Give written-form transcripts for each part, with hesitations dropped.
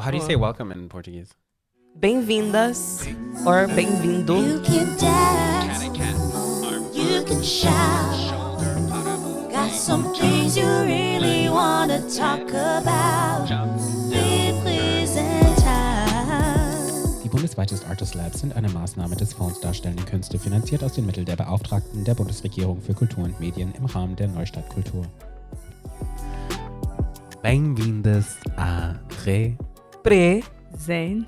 How do you say welcome in Portuguese? Bem-vindas or bem-vindo. You can dance, you can shout. Got some things you really want to talk about. repraesenTANZ. Die Bundesweiten Artist Labs sind eine Maßnahme des Fonds Darstellende Künste, finanziert aus den Mitteln der Beauftragten der Bundesregierung für Kultur und Medien im Rahmen der NEUSTART Kultur. Bem-vindas a RepraesenTANZ.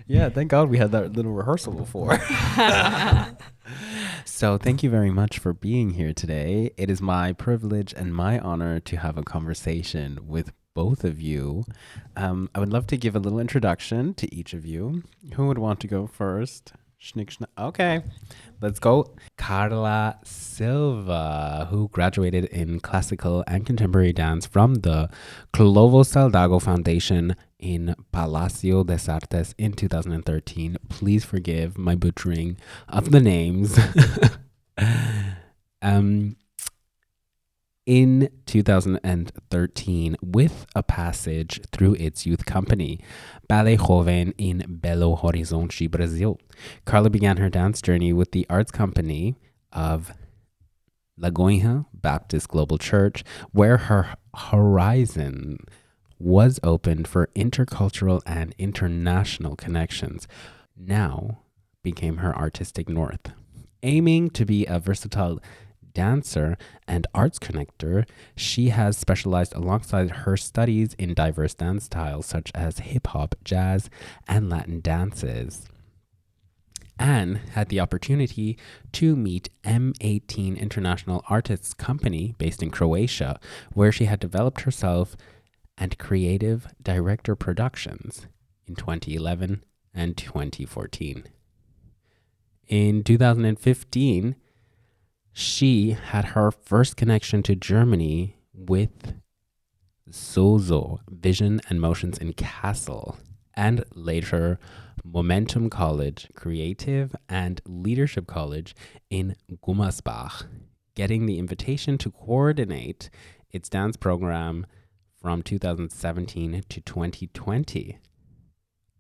Yeah, thank God we had that little rehearsal before. So thank you very much for being here today. It is my privilege and my honor to have a conversation with both of you. I would love to give a little introduction to each of you. Who would want to go first? Schnick, schnack. Okay, let's go. Carla Silva, who graduated in classical and contemporary dance from the Clovo Saldago Foundation in Palacio des Artes in 2013. Please forgive my butchering of the names. In 2013, with a passage through its youth company, Ballet Joven in Belo Horizonte, Brazil. Carla began her dance journey with the arts company of Lagoinha Baptist Global Church, where her horizon was opened for intercultural and international connections. Now became her artistic north. Aiming to be a versatile dancer and arts connector, she has specialized alongside her studies in diverse dance styles such as hip-hop, jazz, and Latin dances. Anne had the opportunity to meet M18 International Artists Company based in Croatia, where she had developed herself and creative director productions in 2011 and 2014. In 2015, she had her first connection to Germany with Zozo, Vision and Motions in Kassel, and later Momentum College, Creative and Leadership College in Gummersbach, getting the invitation to coordinate its dance program from 2017 to 2020.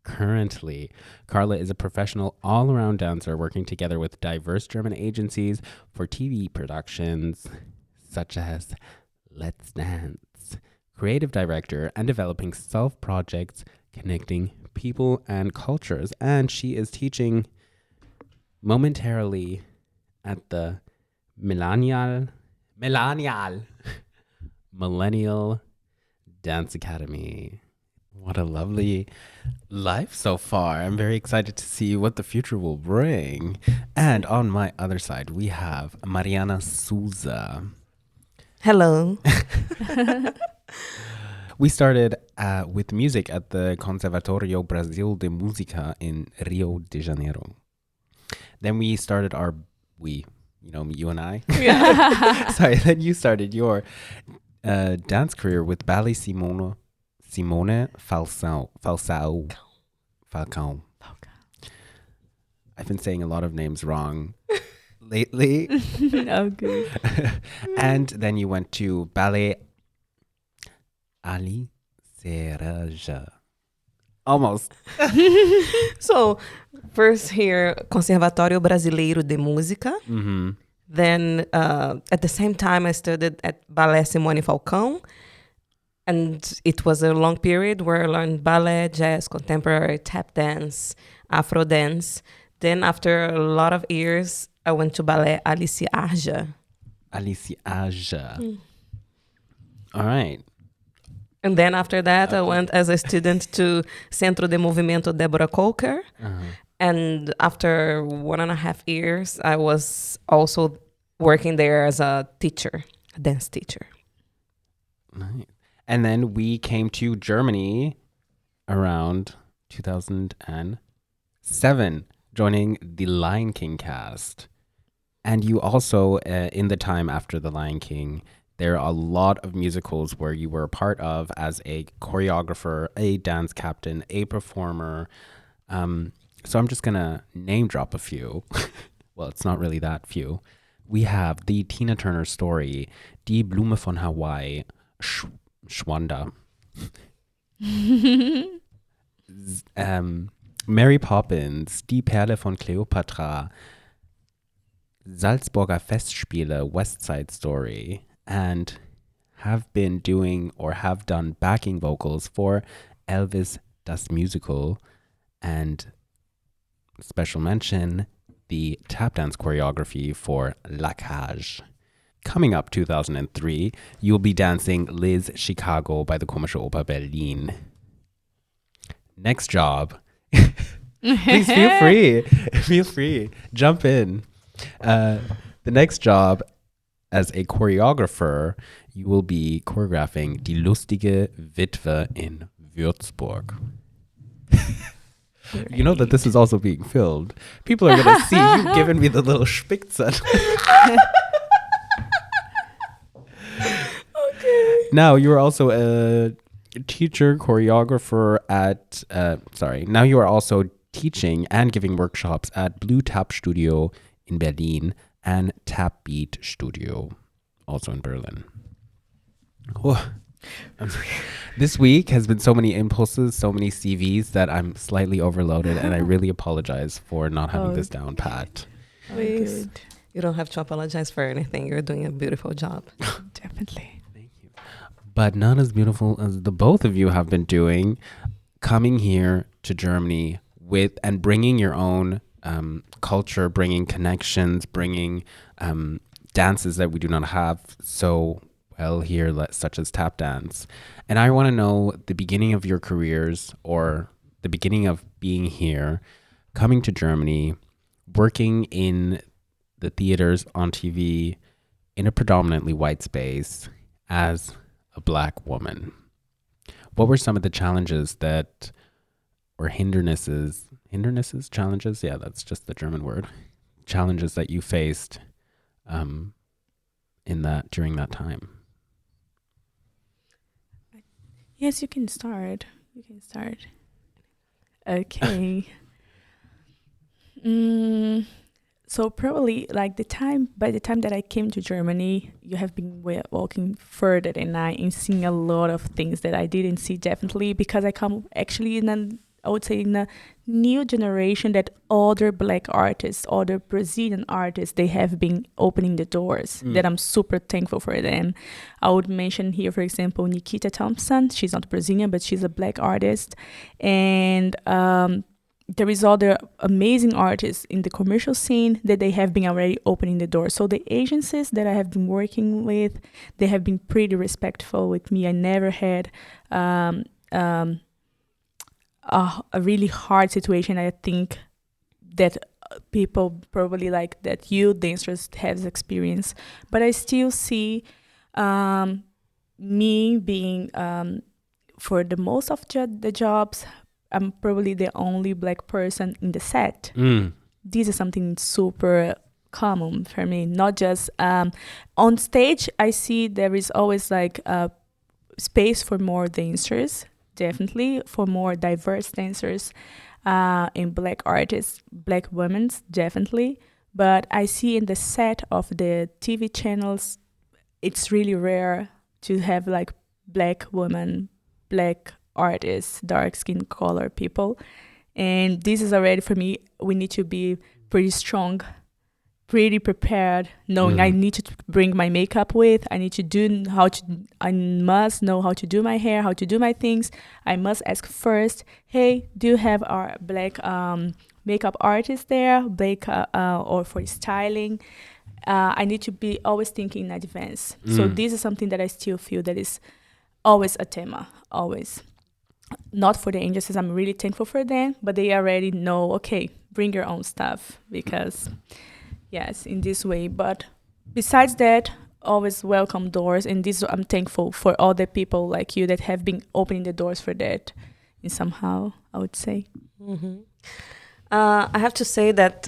Currently, Carla is a professional all-around dancer working together with diverse German agencies for TV productions such as Let's Dance, creative director, and developing self-projects connecting people and cultures. And she is teaching momentarily at the Millennial Dance Academy. What a lovely life so far. I'm very excited to see what the future will bring. And on my other side, we have Mariana Souza. Hello. We started with music at the Conservatorio Brasil de Música in Rio de Janeiro. Then we started you and I. Yeah. Sorry, then you started your dance career with Ballet Simone Falcão. I've been saying a lot of names wrong lately. Okay. And then you went to Ballet Ali Cereja. Almost. So, first here, Conservatório Brasileiro de Música. Mm-hmm. Then, at the same time, I studied at Ballet Simone Falcão. And it was a long period where I learned ballet, jazz, contemporary, tap dance, Afro dance. Then after a lot of years, I went to Ballet Alice Arja. All right. And then after that, I went as a student to Centro de Movimento Débora Coker. Uh-huh. And after 1.5 years, I was also working there as a teacher, a dance teacher. Nice. And then we came to Germany around 2007, joining the Lion King cast. And you also, in the time after the Lion King, there are a lot of musicals where you were a part of as a choreographer, a dance captain, a performer. So I'm just going to name drop a few. Well, it's not really that few. we have the Tina Turner story, Die Blume von Hawaii, Schwanda. Mary Poppins, Die Perle von Cleopatra, Salzburger Festspiele, West Side Story, and have been doing or have done backing vocals for Elvis Das Musical, and special mention, the tap dance choreography for La Cage. Coming up 2003, you'll be dancing Liz Chicago by the Komische Oper Berlin. Next job. Please feel free. Jump in. The next job, as a choreographer, you will be choreographing Die lustige Witwe in Würzburg. You know that this is also being filmed. People are going to see you giving me the little Spitzen. Okay. Now, you are also a teacher, choreographer at, now you are also teaching and giving workshops at Blue Tap Studio in Berlin and Tap Beat Studio, also in Berlin. Oh. This week has been so many impulses, so many CVs that I'm slightly overloaded, and I really apologize for not having this down pat. Please. You don't have to apologize for anything. You're doing a beautiful job. Definitely. Thank you. But not as beautiful as the both of you have been doing, coming here to Germany with and bringing your own culture, bringing connections, bringing dances that we do not have so well here, such as tap dance. And I want to know the beginning of your careers, or the beginning of being here, coming to Germany, working in the theaters, on TV, in a predominantly white space as a Black woman. What were some of the challenges or challenges? Yeah, that's just the German word. Challenges that you faced during that time? Yes, you can start. Okay. So probably by the time that I came to Germany, you have been walking further than I and seeing a lot of things that I didn't see, definitely, because I come actually in a new generation that other Black artists, other Brazilian artists, they have been opening the doors, that I'm super thankful for them. I would mention here, for example, Nikita Thompson. She's not Brazilian, but she's a Black artist. And there is other amazing artists in the commercial scene that they have been already opening the door. So the agencies that I have been working with, they have been pretty respectful with me. I never had a really hard situation. I think that people probably like that you dancers have experience, but I still see me being for the most of the jobs, I'm probably the only Black person in the set. This is something super common for me. Not just on stage, I see there is always space for more dancers, definitely, for more diverse dancers in Black artists, Black women, definitely. But I see in the set of the TV channels, it's really rare to have Black women, Black artists, dark skin color people. And this is already, for me, we need to be pretty strong, pretty prepared, knowing I need to bring my makeup with, I must know how to do my hair, how to do my things. I must ask first, hey, do you have our Black makeup artist there, Black or for styling? I need to be always thinking in advance. So this is something that I still feel that is always a tema, always. Not for the agencies, I'm really thankful for them, but they already know, okay, bring your own stuff, because yes, in this way. But besides that, always welcome doors, and this I'm thankful for all the people like you that have been opening the doors for that in somehow, I would say. I have to say that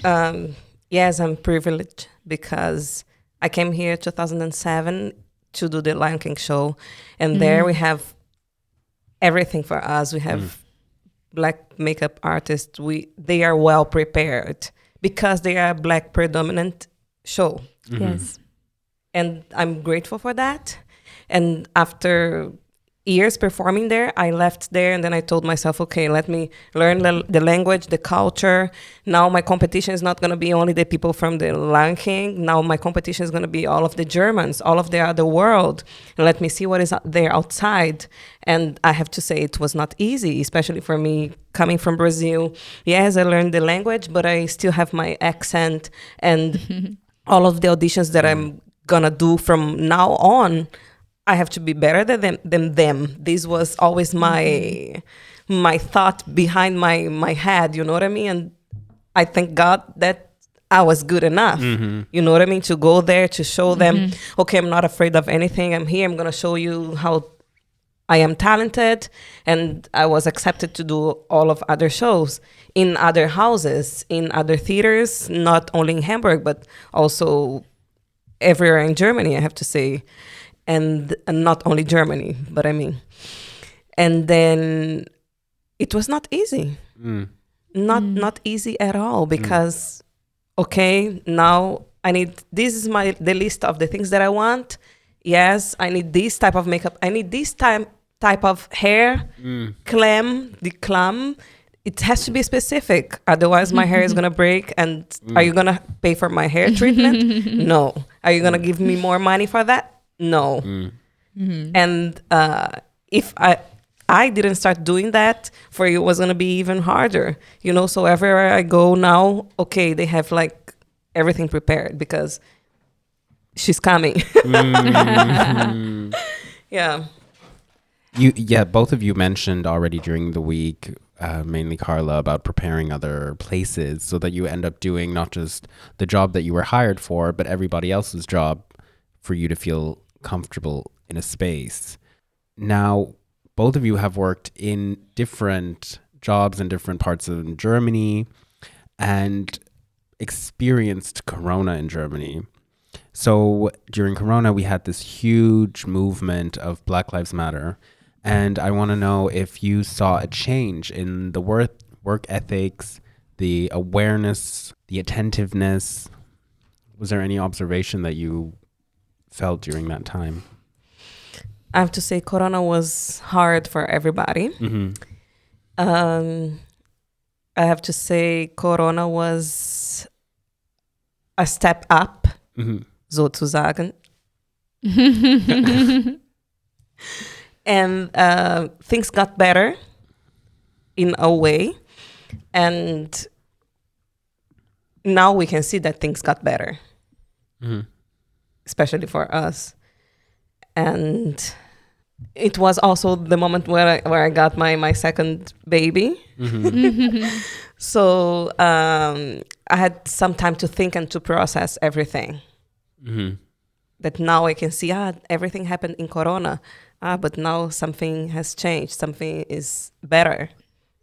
yes, I'm privileged because I came here 2007 to do the Lion King show, and there we have everything for us. We have Black makeup artists. They are well prepared because they are a Black predominant show. Yes. And I'm grateful for that. And after years performing there, I left there and then I told myself, okay, let me learn the language, the culture. Now my competition is not going to be only the people from the Lion King. Now my competition is going to be all of the Germans, all of the other world. And let me see what is there outside. And I have to say it was not easy, especially for me coming from Brazil. Yes, I learned the language, but I still have my accent and all of the auditions that I'm going to do from now on, I have to be better than them. This was always my thought behind my head, you know what I mean? And I thank God that I was good enough, you know what I mean? To go there, to show them, okay, I'm not afraid of anything. I'm here. I'm going to show you how I am talented. And I was accepted to do all of other shows in other houses, in other theaters, not only in Hamburg, but also everywhere in Germany, I have to say. And not only Germany, but I mean. And then it was not easy. Not easy at all because, okay, now I need, this is the list of the things that I want. Yes, I need this type of makeup. I need this type of hair, the clam. It has to be specific. Otherwise, my hair is going to break. And are you going to pay for my hair treatment? No. Are you going to give me more money for that? No. And if I didn't start doing that, for you it was going to be even harder. You know, so everywhere I go now, okay, they have like everything prepared because she's coming. Yeah. Both of you mentioned already during the week, mainly Carla, about preparing other places so that you end up doing not just the job that you were hired for, but everybody else's job for you to feel comfortable in a space. Now, both of you have worked in different jobs in different parts of Germany and experienced Corona in Germany. So during Corona, we had this huge movement of Black Lives Matter. And I want to know if you saw a change in the work ethics, the awareness, the attentiveness. Was there any observation that you felt during that time? I have to say Corona was hard for everybody. I have to say Corona was a step up, sozusagen. And things got better in a way. And now we can see that things got better. Especially for us. And it was also the moment where I got my second baby. So I had some time to think and to process everything. That now I can see, everything happened in Corona. But now something has changed. Something is better,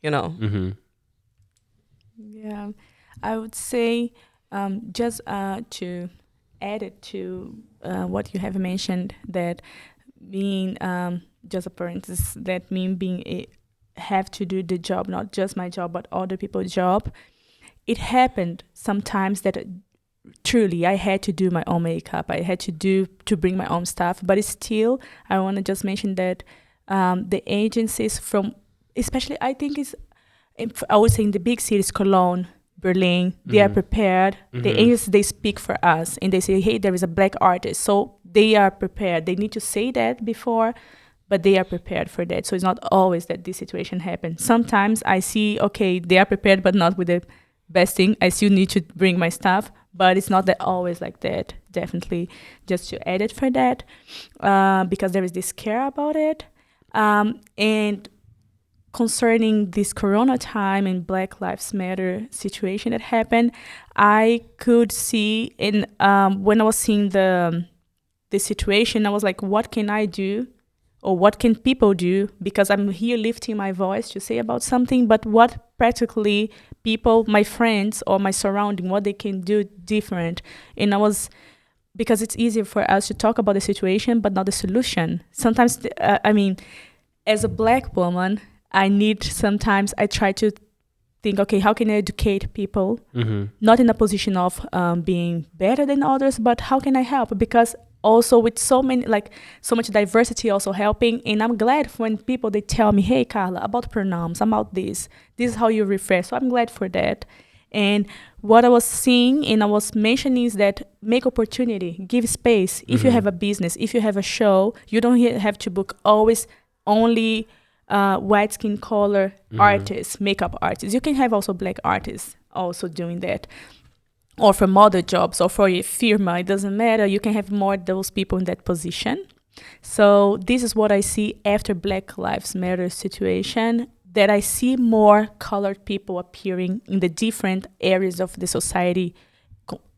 you know. Yeah, I would say just to add it to what you have mentioned, that being just a parenthesis, that mean being have to do the job, not just my job but other people's job. It happened sometimes that truly I had to do my own makeup, I had to bring my own stuff, but still I want to just mention that the agencies from, especially I think I would say in the big cities, Cologne, Berlin, they are prepared. The agencies, they speak for us and they say, hey, there is a Black artist. So they are prepared. They need to say that before, but they are prepared for that. So it's not always that this situation happens. Sometimes I see, okay, they are prepared, but not with the best thing. I still need to bring my stuff, but it's not that always like that. Definitely just to edit for that, because there is this care about it. And concerning this Corona time and Black Lives Matter situation that happened, I could see in when I was seeing the situation, I was like, what can I do? Or what can people do? Because I'm here lifting my voice to say about something, but what practically people, my friends or my surrounding, what they can do different. And I was, because it's easier for us to talk about the situation, but not the solution. Sometimes, as a Black woman, I try to think, okay, how can I educate people? Not in a position of being better than others, but how can I help? Because also with so much diversity also helping, and I'm glad when people, they tell me, hey, Carla, about pronouns, about this is how you refer. So I'm glad for that. And what I was seeing and I was mentioning is that make opportunity, give space. If you have a business, if you have a show, you don't have to book always only white skin color artists, makeup artists. You can have also black artists also doing that. Or from other jobs or for a firma, it doesn't matter. You can have more those people in that position. So this is what I see after Black Lives Matter situation, that I see more colored people appearing in the different areas of the society,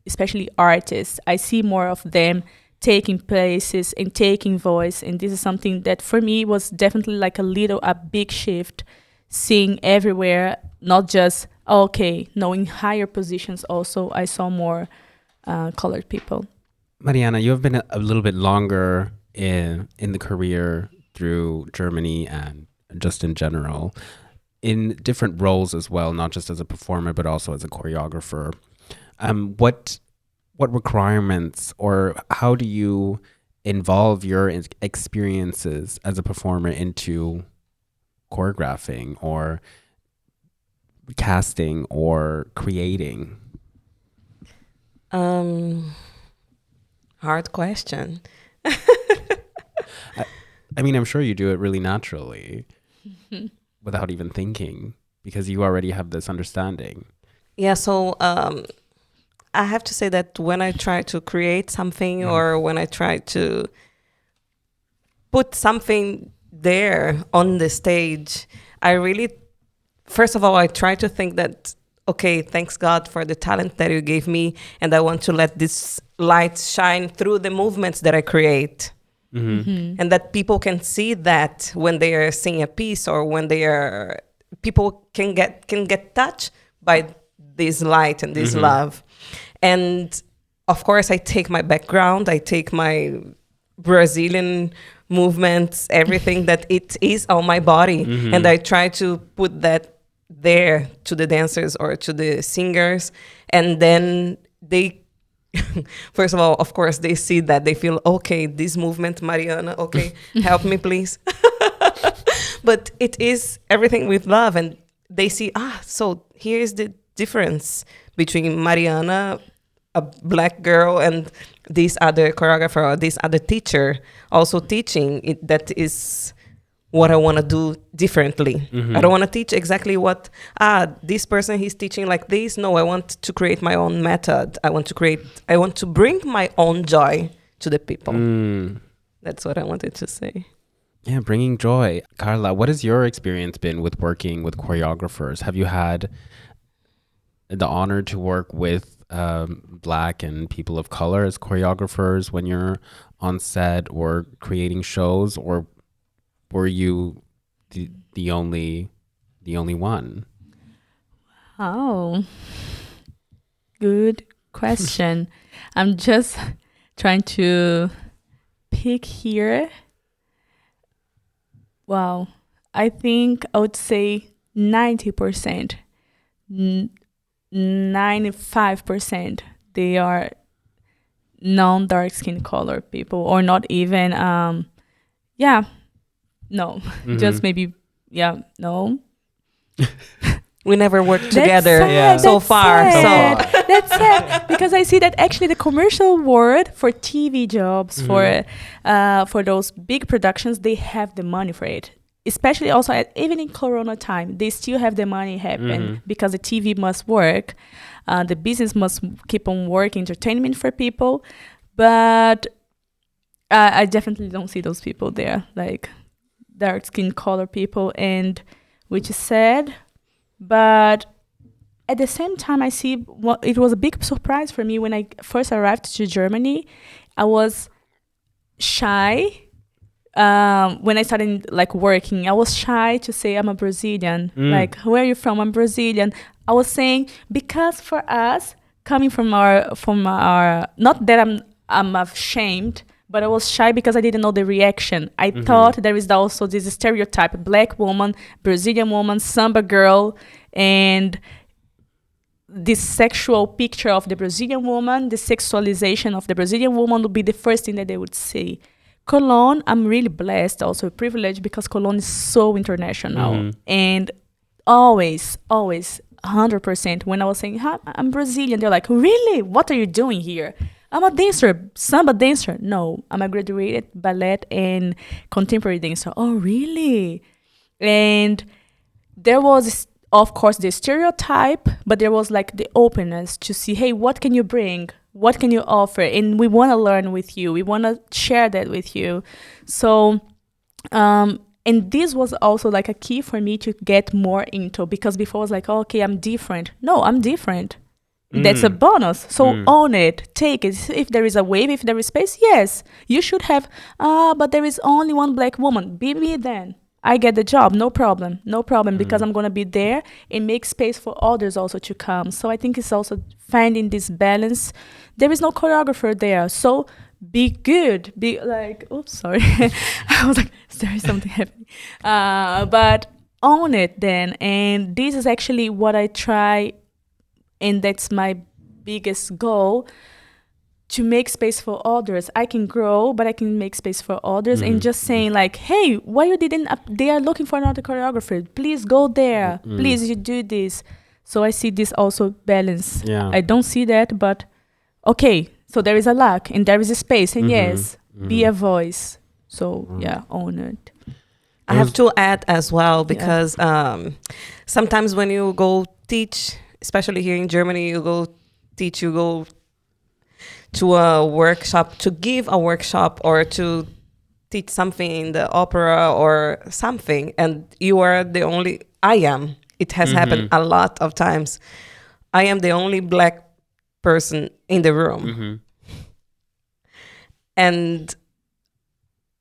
especially artists. I see more of them taking places and taking voice. And this is something that for me was definitely like a big shift, seeing everywhere, not just, in higher positions also, I saw more colored people. Mariana, you have been a little bit longer in the career through Germany and just in general, in different roles as well, not just as a performer, but also as a choreographer. What requirements or how do you involve your experiences as a performer into choreographing or casting or creating? Hard question. I mean, I'm sure you do it really naturally without even thinking, because you already have this understanding. Yeah, so I have to say that when I try to create something or when I try to put something there on the stage, I really, first of all, I try to think that, okay, thanks God for the talent that you gave me, and I want to let this light shine through the movements that I create. And that people can see that when they are seeing a piece or when people can get touched by this light and this love. And of course, I take my background, I take my Brazilian movements, everything that it is on my body, and I try to put that there to the dancers or to the singers, and then they first of all, of course, they see that, they feel, okay, this movement, Mariana, okay, help me please. But it is everything with love, and they see, so here's the difference between Mariana, a black girl, and this other choreographer or this other teacher also teaching it. That is what I want to do differently. I don't want to teach exactly what, this person, he's teaching like this. No, I want to create my own method. I want to bring my own joy to the people. That's what I wanted to say. Yeah, bringing joy. Carla, what has your experience been with working with choreographers? Have you had the honor to work with Black and people of color as choreographers when you're on set or creating shows, or were you the only one? Oh, good question. I'm just trying to pick here. Wow, I think I would say 90%, 95%. They are non-dark skin color people, or not even. No, just maybe, no. We never worked together so far. That's sad, because I see that actually the commercial world for TV jobs, for those big productions, they have the money for it. Especially also even in Corona time, they still have the money happen because the TV must work, the business must keep on working, entertainment for people. But I definitely don't see those people there, like dark skin color people, and which is sad. But at the same time, I see it was a big surprise for me when I first arrived to Germany. I was shy when I started working. I was shy to say I'm a Brazilian. Like, where are you from? I'm Brazilian. I was saying, because for us, coming from our not that I'm ashamed, but I was shy because I didn't know the reaction. I thought there is also this stereotype: black woman, Brazilian woman, samba girl, and this sexual picture of the Brazilian woman, the sexualization of the Brazilian woman would be the first thing that they would see. Cologne, I'm really blessed, also privileged, because Cologne is so international. And always, 100%, when I was saying, "Hi, I'm Brazilian," they're like, "Really? What are you doing here?" "I'm a dancer, samba dancer." "No, I'm a graduated ballet and contemporary dancer." "Oh, really?" And there was, of course, the stereotype, but there was like the openness to see, hey, what can you bring? What can you offer? And we want to learn with you. We want to share that with you. So, and this was also like a key for me to get more into, because before I was like, oh, okay, I'm different. No, I'm different. That's a bonus. So own it, take it. If there is a wave, if there is space, yes, you should have. But there is only one black woman. Be me then. I get the job, no problem, because I'm going to be there and make space for others also to come. So I think it's also finding this balance. There is no choreographer there, so be good, be like, oops, sorry. I was like, there is something happening. But own it then. And this is actually what I try, and that's my biggest goal, to make space for others. I can grow, but I can make space for others. And just saying like, hey, why you didn't, they are looking for another choreographer. Please go there. Please, you do this. So I see this also balance. Yeah. I don't see that, but okay. So there is a lack and there is a space. And yes, be a voice. So yeah, own it. I have to add as well, because sometimes when you go teach, especially here in Germany, you go to a workshop, to give a workshop or to teach something in the opera or something, and you are the only, it has happened a lot of times, I am the only black person in the room. And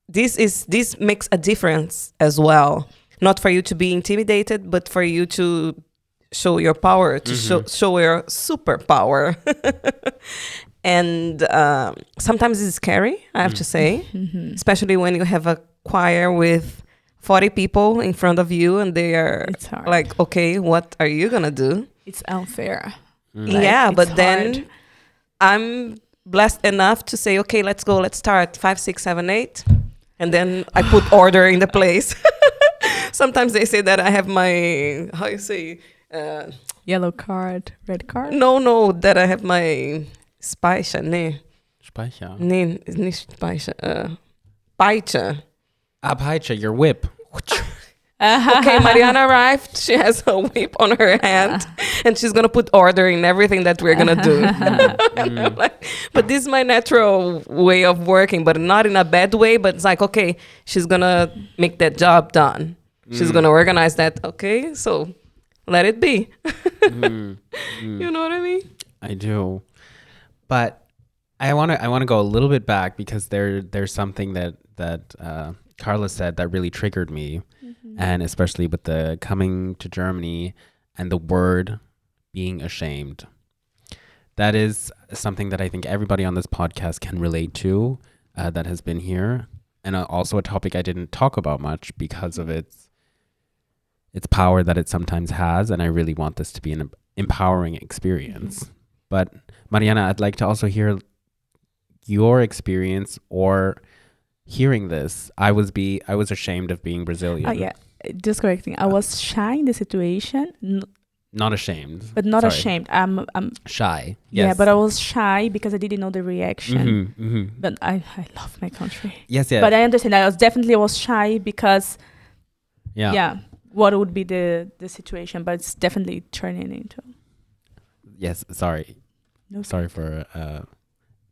this makes a difference as well, not for you to be intimidated, but for you to show your power, to show your superpower. And sometimes it's scary, I have to say, especially when you have a choir with 40 people in front of you and they are like, okay, what are you going to do? It's unfair. Yeah, but then I'm blessed enough to say, okay, let's go, let's start 5, 6, 7, 8. And then I put order in the place. Sometimes they say that I have my, how you say? Yellow card, red card? No, that I have my... Speicher, nee. Speicher? Nee, nicht Speicher. Peitsche. Peitsche, your whip. Okay, Mariana arrived. She has a whip on her hand. And she's going to put order in everything that we're going to do. But this is my natural way of working. But not in a bad way. But it's like, okay, she's going to make that job done. She's going to organize that. Okay, so let it be. You know what I mean? I do. But I want to go a little bit back, because there's something that Carla said that really triggered me, and especially with the coming to Germany and the word being ashamed. That is something that I think everybody on this podcast can relate to, that has been here, and also a topic I didn't talk about much because of its power that it sometimes has, and I really want this to be an empowering experience. But Mariana, I'd like to also hear your experience or hearing this. I was ashamed of being Brazilian. Oh yeah, just correcting. I was shy in the situation. Not ashamed. But not ashamed. I'm shy. Yes. Yeah, but I was shy because I didn't know the reaction. But I love my country. Yes, yeah. But I understand. I was shy because what would be the situation? But it's definitely turning into. Yes, sorry. No, sorry for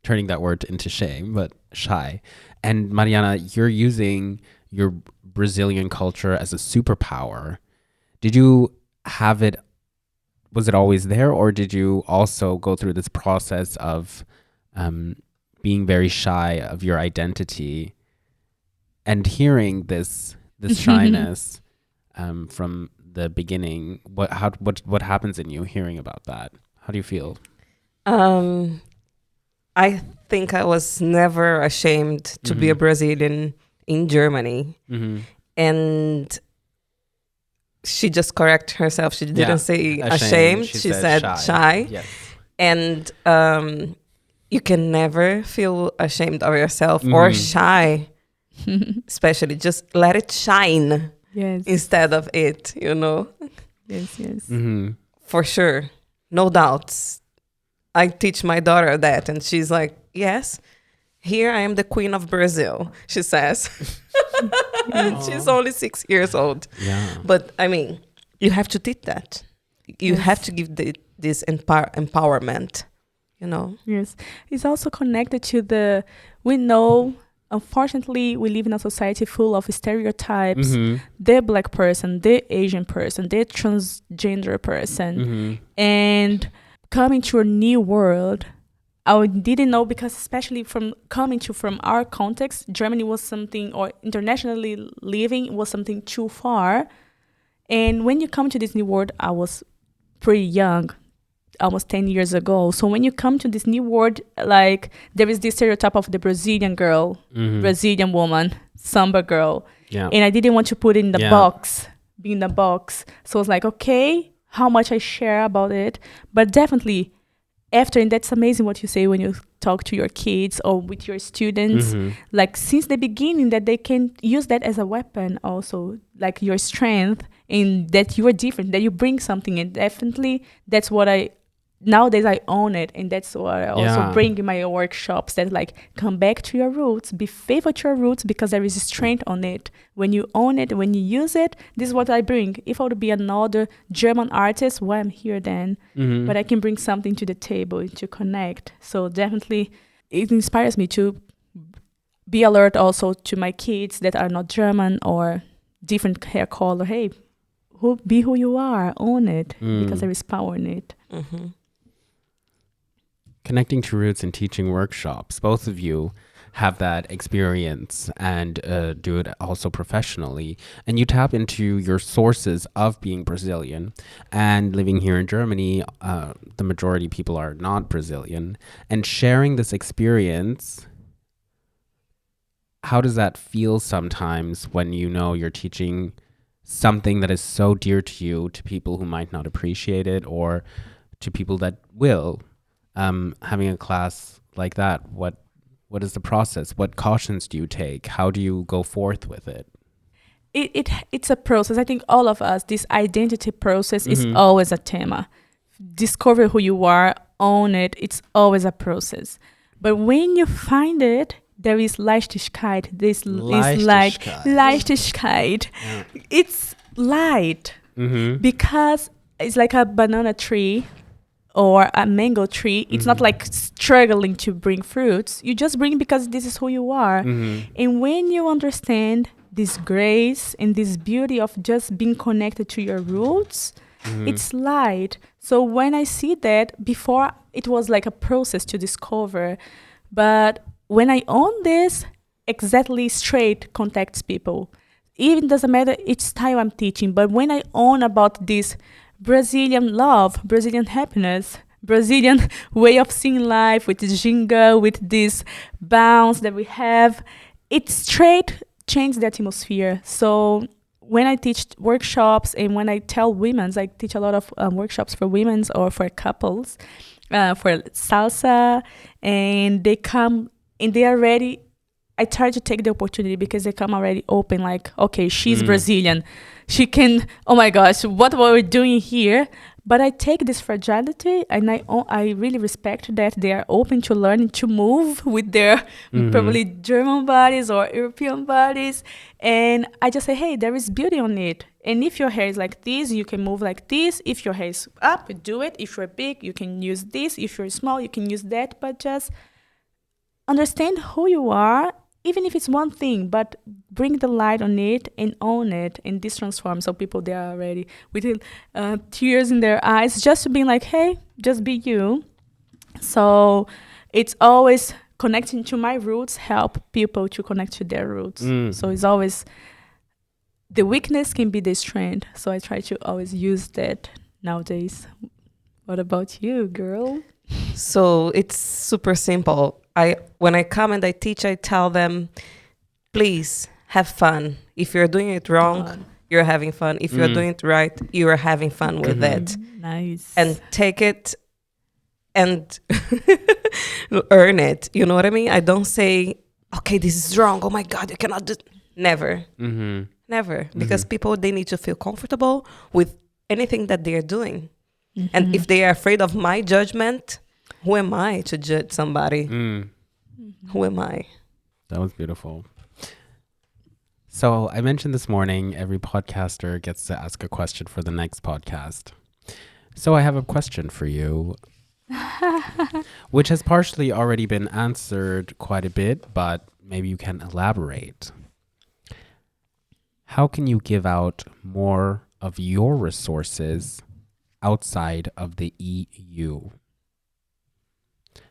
turning that word into shame, but shy. And Mariana, you're using your Brazilian culture as a superpower. Did you have it, was it always there, or did you also go through this process of being very shy of your identity and hearing this shyness from the beginning? What happens in you hearing about that? How do you feel? I think I was never ashamed to be a Brazilian in Germany. And she just corrected herself. She didn't say ashamed. She said shy. Yes. And you can never feel ashamed of yourself or shy, especially just let it shine instead of it, you know? Yes. For sure. No doubts. I teach my daughter that, and she's like, yes, here I am the queen of Brazil, she says. She's only 6 years old. Yeah. But, I mean, you have to teach that. You have to give this empowerment, you know? Yes. It's also connected to we know, unfortunately, we live in a society full of stereotypes. The Black person, the Asian person, the transgender person. And coming to a new world, I didn't know, because especially from our context, Germany was something, or internationally living was something too far. And when you come to this new world, I was pretty young, almost 10 years ago. So when you come to this new world, like there is this stereotype of the Brazilian girl, Brazilian woman, samba girl. Yeah. And I didn't want to put it in the box, be in the box. So I was like, okay, how much I share about it. But definitely after, and that's amazing what you say when you talk to your kids or with your students, like since the beginning, that they can use that as a weapon also, like your strength, in that you are different, that you bring something. And definitely that's what nowadays I own it, and that's what I also bring in my workshops, that like, come back to your roots, be faithful to your roots, because there is strength on it. When you own it, when you use it, this is what I bring. If I would be another German artist, why I'm here then? But I can bring something to the table to connect. So definitely it inspires me to be alert also to my kids that are not German or different hair color. Hey, be who you are, own it, because there is power in it. Connecting to roots and teaching workshops, both of you have that experience and do it also professionally. And you tap into your sources of being Brazilian and living here in Germany. The majority of people are not Brazilian. And sharing this experience, how does that feel sometimes when you know you're teaching something that is so dear to you, to people who might not appreciate it, or to people that will? Having a class like that, what is the process? What cautions do you take? How do you go forth with it? It's a process. I think all of us, this identity process is always a theme. Discover who you are, own it. It's always a process. But when you find it, there is Leichtigkeit. This is like Leichtigkeit. Yeah. It's light because it's like a banana tree or a mango tree. It's not like struggling to bring fruits. You just bring because this is who you are. And when you understand this grace and this beauty of just being connected to your roots, it's light. So when I see that, before it was like a process to discover, but when I own this, exactly straight contacts people. Even doesn't matter each style I'm teaching, but when I own about this Brazilian love, Brazilian happiness, Brazilian way of seeing life with this ginga, with this bounce that we have, it straight changes the atmosphere. So when I teach workshops and when I tell women, I teach a lot of workshops for women or for couples, for salsa, and they come and they are ready. I try to take the opportunity because they come already open, like, okay, she's Brazilian. She can, oh my gosh, what were we doing here? But I take this fragility and I really respect that they are open to learn, to move with their probably German bodies or European bodies. And I just say, hey, there is beauty on it. And if your hair is like this, you can move like this. If your hair is up, do it. If you're big, you can use this. If you're small, you can use that. But just understand who you are, even if it's one thing, but bring the light on it and own it, and this transforms. So people, they are already with tears in their eyes, just to be like, hey, just be you. So it's always connecting to my roots, help people to connect to their roots. So it's always, the weakness can be the strength. So I try to always use that nowadays. What about you, girl? So it's super simple. When I come and I teach, I tell them, please have fun. If you're doing it wrong, you're having fun. If you're doing it right, you're having fun with it. Nice. And take it and earn it. You know what I mean? I don't say, okay, this is wrong. Oh my God, you cannot do. Never. Never. Because people, they need to feel comfortable with anything that they're doing. And if they are afraid of my judgment, who am I to judge somebody? Who am I? That was beautiful. So I mentioned this morning, every podcaster gets to ask a question for the next podcast. So I have a question for you, which has partially already been answered quite a bit, but maybe you can elaborate. How can you give out more of your resources outside of the EU?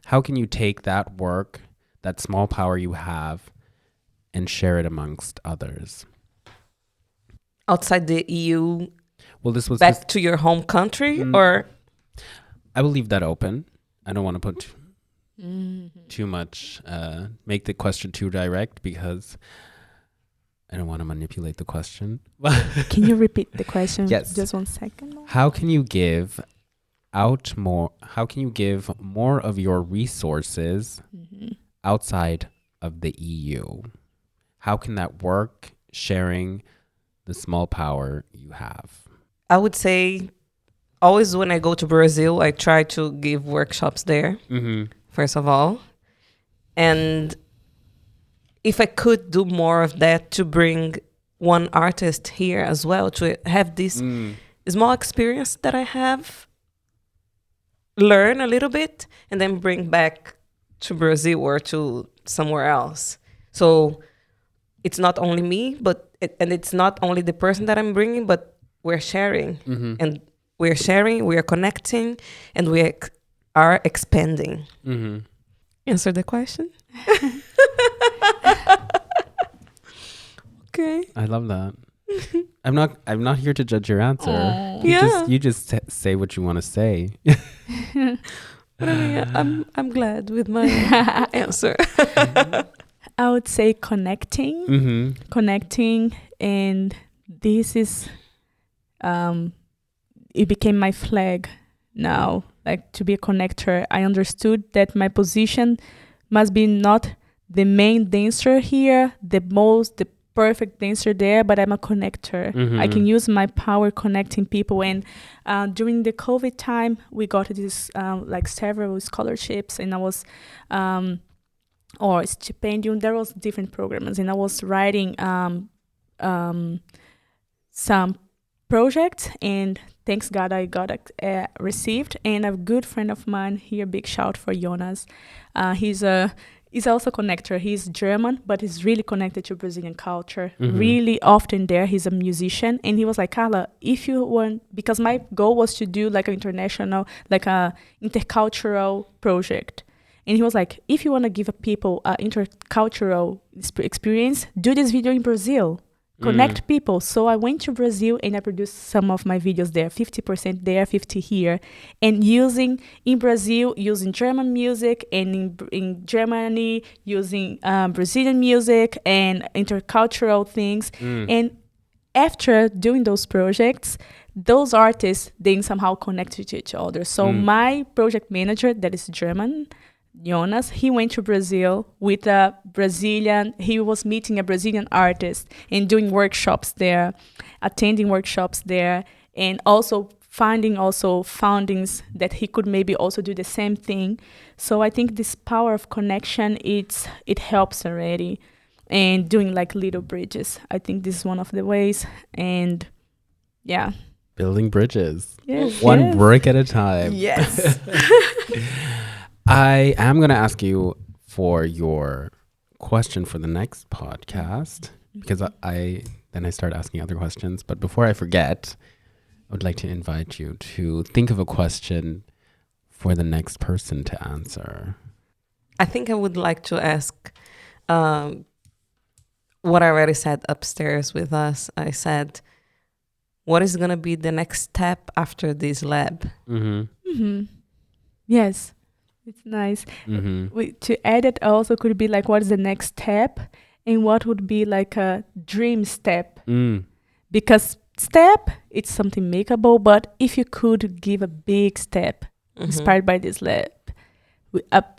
How can you take that work, that small power you have, and share it amongst others? Outside the EU, well, this was back to your home country, or? I will leave that open. I don't want to put too much, make the question too direct, because I don't want to manipulate the question. Can you repeat the question? Yes. Just 1 second. How can you give out more? How can you give more of your resources outside of the EU? How can that work, sharing the small power you have? I would say always when I go to Brazil, I try to give workshops there, first of all. And if I could do more of that, to bring one artist here as well, to have this small experience that I have, learn a little bit, and then bring back to Brazil or to somewhere else. So it's not only me, and it's not only the person that I'm bringing, but we're sharing. And we're sharing, we are connecting, and we are expanding. Answer the question? Okay. I love that. I'm not here to judge your answer. You just say what you want to say. But I mean, I'm glad with my answer. I would say connecting, and this is, it became my flag now, like to be a connector. I understood that my position must be not the main dancer here, the perfect dancer there, but I'm a connector. I can use my power connecting people. And during the COVID time, we got this like several scholarships, and I was or stipendium. There was different programs, and I was writing some projects, and thanks God I got received. And a good friend of mine here, big shout for Jonas. He's also a connector. He's German, but he's really connected to Brazilian culture. Really often there. He's a musician. And he was like, Carla, if you want, because my goal was to do like an international, like a intercultural project. And he was like, if you want to give people an intercultural experience, do this video in Brazil. Connect people. So I went to Brazil and I produced some of my videos there, 50% there, 50 here. And using German music, and in Germany, using Brazilian music and intercultural things. And after doing those projects, those artists then somehow connected to each other. So my project manager, that is German, Jonas, he went to Brazil with he was meeting a Brazilian artist and doing workshops there, attending workshops there, and also finding foundings that he could maybe also do the same thing. So I think this power of connection, it helps already. And doing like little bridges. I think this is one of the ways. And yeah. Building bridges. Yes. One brick at a time. Yes. I am going to ask you for your question for the next podcast, because I start asking other questions. But before I forget, I would like to invite you to think of a question for the next person to answer. I think I would like to ask what I already said upstairs with us. I said, what is going to be the next step after this lab? Yes. It's nice. Mm-hmm. To add it also could be like, what is the next step? And what would be like a dream step? Because step, it's something makeable, but if you could give a big step inspired by this lab,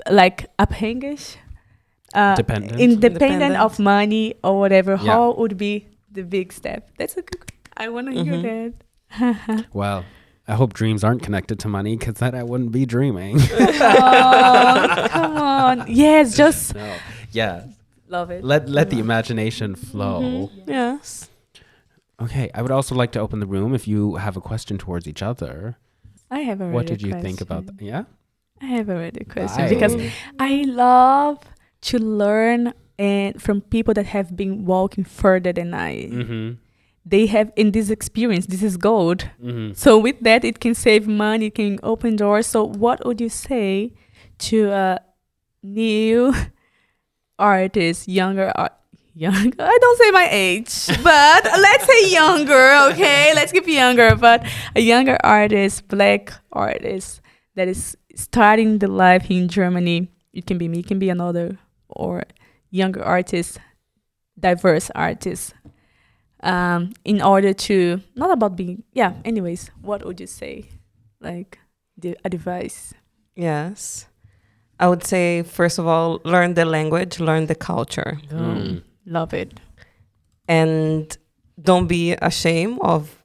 like abhängig, independent of money or whatever, how would be the big step? That's a good, I want to hear that. Well, I hope dreams aren't connected to money, because then I wouldn't be dreaming. Oh, come on. Yes, just love it. Let the imagination flow. Yes. Okay, I would also like to open the room if you have a question towards each other. I have already What did you think about that? Yeah? I have already a question because I love to learn from people that have been walking further than I. They have in this experience, this is gold. So with that, it can save money, it can open doors. So what would you say to a new artist, younger? I don't say my age, but let's say younger, okay? Let's keep younger, but a younger artist, Black artist that is starting the life in Germany. It can be me, it can be another, or younger artist, diverse artist. In order to, not about being, anyways, what would you say? Like, the advice? Yes. I would say, first of all, learn the language, learn the culture. Love it. And don't be ashamed of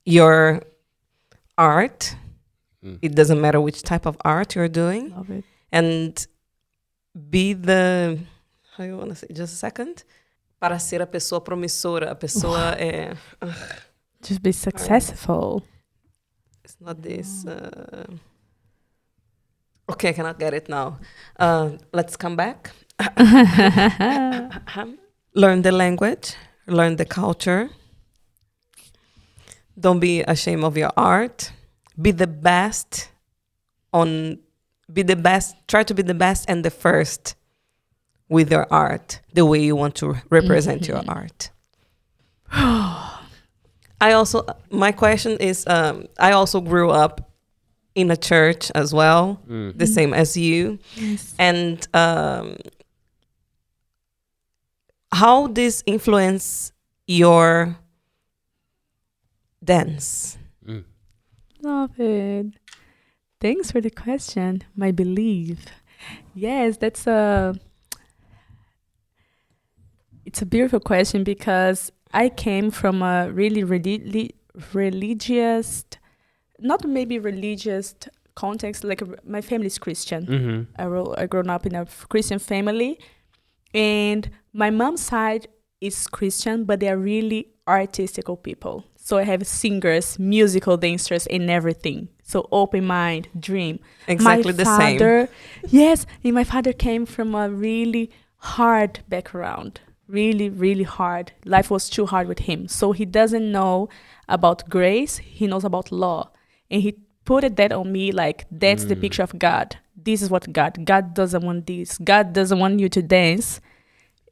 your art. It doesn't matter which type of art you're doing. Love it. And be the, how you want to say, just a second? Para ser a pessoa promissora. A pessoa é... Just be successful. It's not this... Okay, I cannot get it now. Let's come back. Learn the language. Learn the culture. Don't be ashamed of your art. Be the best. Be the best. Try to be the best and the first with your art, the way you want to represent your art. My question is, I also grew up in a church as well, the same as you. Yes. And how this influence your dance? Love it. Thanks for the question. My belief. Yes, it's a beautiful question because I came from a really religious, not maybe religious context, like my family is Christian. I grown up in a Christian family, and my mom's side is Christian, but they are really artistical people. So I have singers, musical dancers, and everything. So open mind, dream. Exactly the same. Yes, and my father came from a really hard background. Really, really hard. Life was too hard with him. So he doesn't know about grace. He knows about law. And he put that on me like, that's the picture of God. This is what God doesn't want this. God doesn't want you to dance.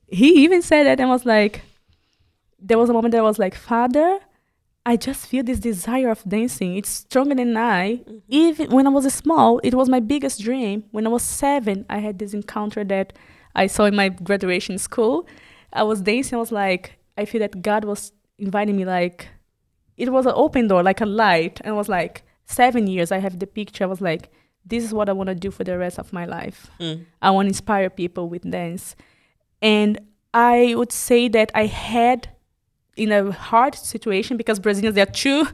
He even said that and was like, there was a moment that I was like, Father, I just feel this desire of dancing. It's stronger than I. Even when I was small, it was my biggest dream. When I was 7, I had this encounter that I saw in my graduation school. I was dancing. I was like, I feel that God was inviting me, like, it was an open door, like a light. And I was like, 7 years, I have the picture. I was like, this is what I want to do for the rest of my life. I want to inspire people with dance. And I would say that I had in a hard situation because Brazilians, they're too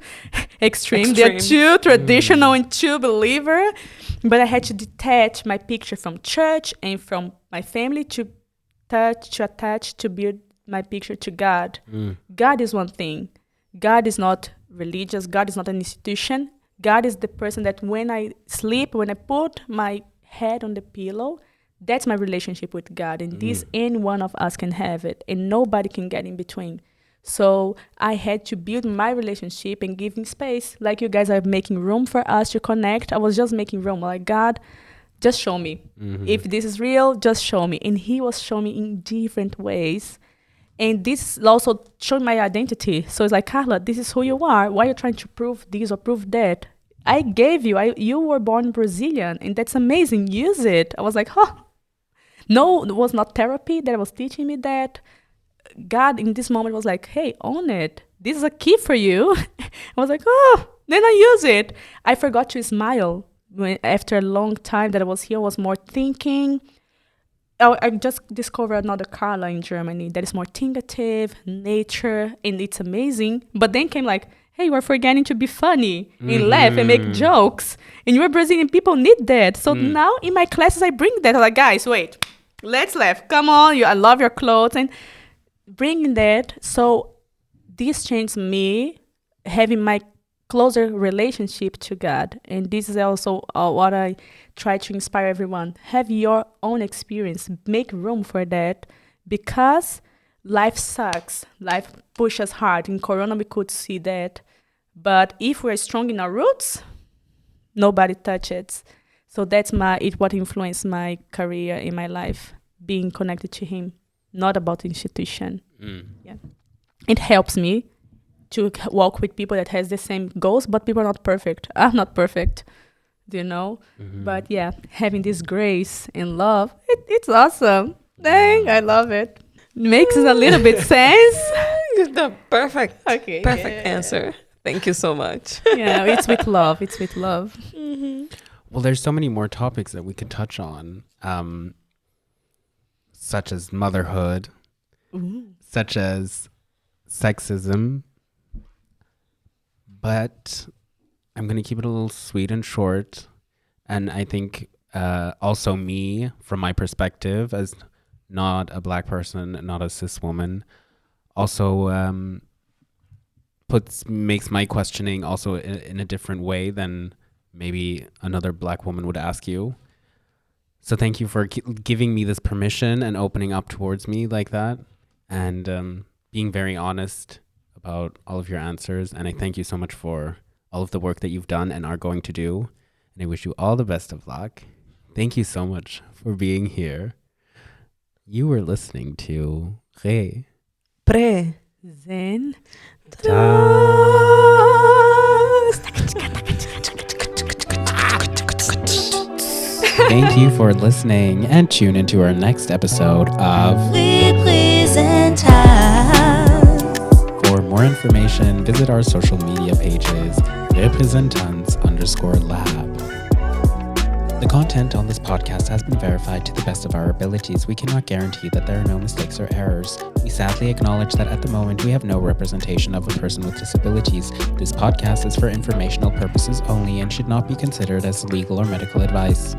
extreme. They're too traditional and too believer. But I had to detach my picture from church and from my family to attach, to build my picture to God. God is one thing. God is not religious. God is not an institution. God is the person that when I sleep, when I put my head on the pillow, that's my relationship with God. And this, any one of us can have it. And nobody can get in between. So I had to build my relationship and giving space. Like you guys are making room for us to connect. I was just making room. Like, God, just show me. If this is real, just show me. And he was showing me in different ways. And this also showed my identity. So it's like, Carla, this is who you are. Why are you trying to prove this or prove that? I gave you. You were born Brazilian, and that's amazing. Use it. I was like, huh. No, it was not therapy that was teaching me that. God in this moment was like, hey, own it. This is a key for you. I was like, oh, then I use it. I forgot to smile. After a long time that I was here, I was more thinking. I just discovered another Carla in Germany that is more thinkative, nature, and it's amazing. But then came like, hey, you are forgetting to be funny and laugh and make jokes. And you're Brazilian, people need that. So now in my classes, I bring that. I'm like, guys, wait, let's laugh. Come on, I love your clothes. And bringing that. So this changed me having my closer relationship to God. And this is also what I try to inspire everyone. Have your own experience. Make room for that, because life sucks. Life pushes hard. In Corona, we could see that. But if we're strong in our roots, nobody touches. So that's what influenced my career in my life, being connected to Him, not about institution. Yeah, it helps me to walk with people that has the same goals, but people are not perfect. I'm not perfect, But yeah, having this grace and love, it's awesome. Dang, I love it. Makes a little bit sense. The perfect answer. Thank you so much. Yeah, it's with love. It's with love. Well, there's so many more topics that we could touch on, such as motherhood, such as sexism. But I'm going to keep it a little sweet and short. And I think also me, from my perspective, as not a Black person, not a cis woman, also makes my questioning also in a different way than maybe another Black woman would ask you. So thank you for giving me this permission and opening up towards me like that, and being very honest about all of your answers. And I thank you so much for all of the work that you've done and are going to do. And I wish you all the best of luck. Thank you so much for being here. You were listening to repraesenTANZ. Thank you for listening, and tune into our next episode of repraesenTANZ. For more information, visit our social media pages, repraesenTANZ_lab. The content on this podcast has been verified to the best of our abilities. We cannot guarantee that there are no mistakes or errors. We sadly acknowledge that at the moment we have no representation of a person with disabilities. This podcast is for informational purposes only and should not be considered as legal or medical advice.